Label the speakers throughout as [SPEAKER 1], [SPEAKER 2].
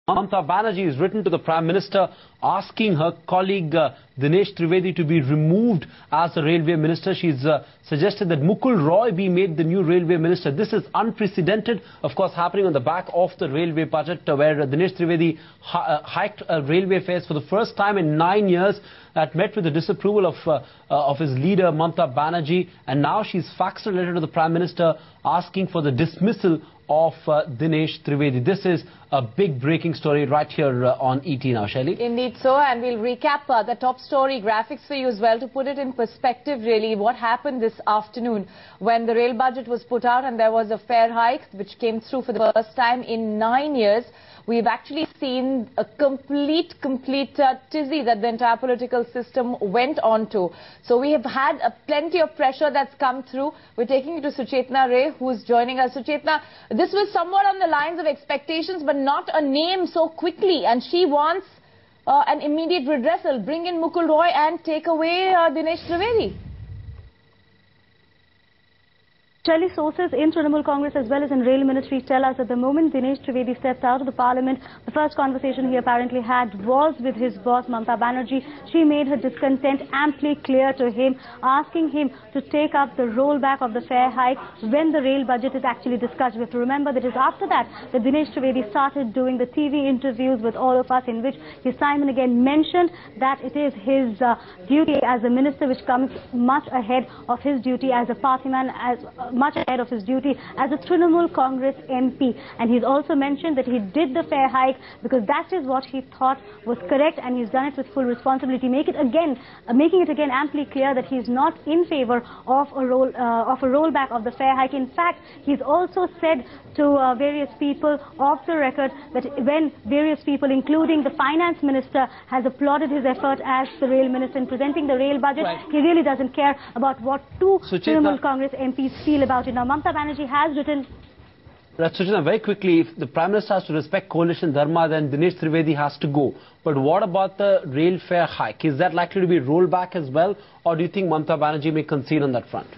[SPEAKER 1] Mamata Banerjee has written to the Prime Minister asking her colleague Dinesh Trivedi to be removed as the Railway Minister. She's suggested that Mukul Roy be made the new Railway Minister. This is unprecedented, of course, happening on the back of the railway budget where Dinesh Trivedi hiked railway fares for the first time in 9 years. That met with the disapproval of his leader, Mamata Banerjee. And now she's faxed a letter to the Prime Minister asking for the dismissal of Dinesh Trivedi. This is a big breaking story right here on ET now, Shaili.
[SPEAKER 2] Indeed so, and we'll recap the top story graphics for you as well to put it in perspective really what happened this afternoon when the rail budget was put out and there was a fare hike which came through for the first time in 9 years. We've actually seen a complete tizzy that the entire political system went on to. So we have had plenty of pressure that's come through. We're taking you to Suchetna Ray, who's joining us. Suchetna, this was somewhat on the lines of expectations, but not a name so quickly. And she wants an immediate redressal. Bring in Mukul Roy and take away Dinesh Trivedi.
[SPEAKER 3] Shaili, sources in Trinamool Congress as well as in Rail Ministry tell us at the moment Dinesh Trivedi stepped out of the Parliament, the first conversation he apparently had was with his boss Mamata Banerjee. She made her discontent amply clear to him, asking him to take up the rollback of the fare hike when the rail budget is actually discussed. We have to remember that it is after that Dinesh Trivedi started doing the TV interviews with all of us, in which he time and again mentioned that it is his duty as a minister which comes much ahead of his duty as a party man, much ahead of his duty as a Trinamool Congress MP. And he's also mentioned that he did the fare hike because that is what he thought was correct, and he's done it with full responsibility, making it again amply clear that he's not in favor of a rollback of the fare hike. In fact, he's also said to various people off the record that when various people, including the finance minister, has applauded his effort as the rail minister in presenting the rail budget, he really doesn't care about what two Trinamool Congress MPs feel about it. Now, Mamata Banerjee has written...
[SPEAKER 1] Suchetna, very quickly, if the Prime Minister has to respect coalition dharma, then Dinesh Trivedi has to go. But what about the rail fare hike? Is that likely to be rolled back as well? Or do you think Mamata Banerjee may concede on that front?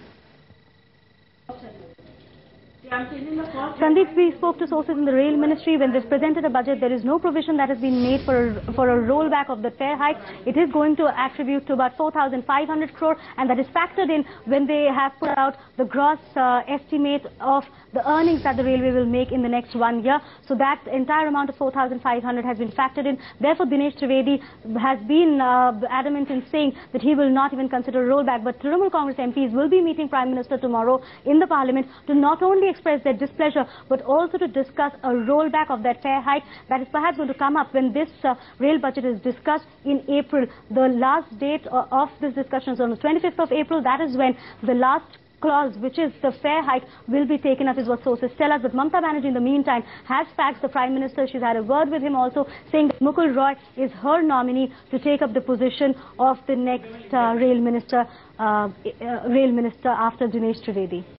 [SPEAKER 3] Sandeep, we spoke to sources in the Rail Ministry. When they've presented a budget, there is no provision that has been made for a rollback of the fare hike. It is going to attribute to about 4,500 crore, and that is factored in when they have put out the gross estimate of the earnings that the railway will make in the next 1 year. So that entire amount of 4,500 has been factored in. Therefore, Dinesh Trivedi has been adamant in saying that he will not even consider a rollback. But Trinamool Congress MPs will be meeting Prime Minister tomorrow in the Parliament to not only express their displeasure but also to discuss a rollback of that fare hike that is perhaps going to come up when this rail budget is discussed in April. The last date of this discussion is on the 25th of April. That is when the last clause, which is the fare hike, will be taken up, is what sources tell us. But Mamata Banerjee, in the meantime, has faxed the Prime Minister. She's had a word with him also, saying that Mukul Roy is her nominee to take up the position of the next rail minister after Dinesh Trivedi.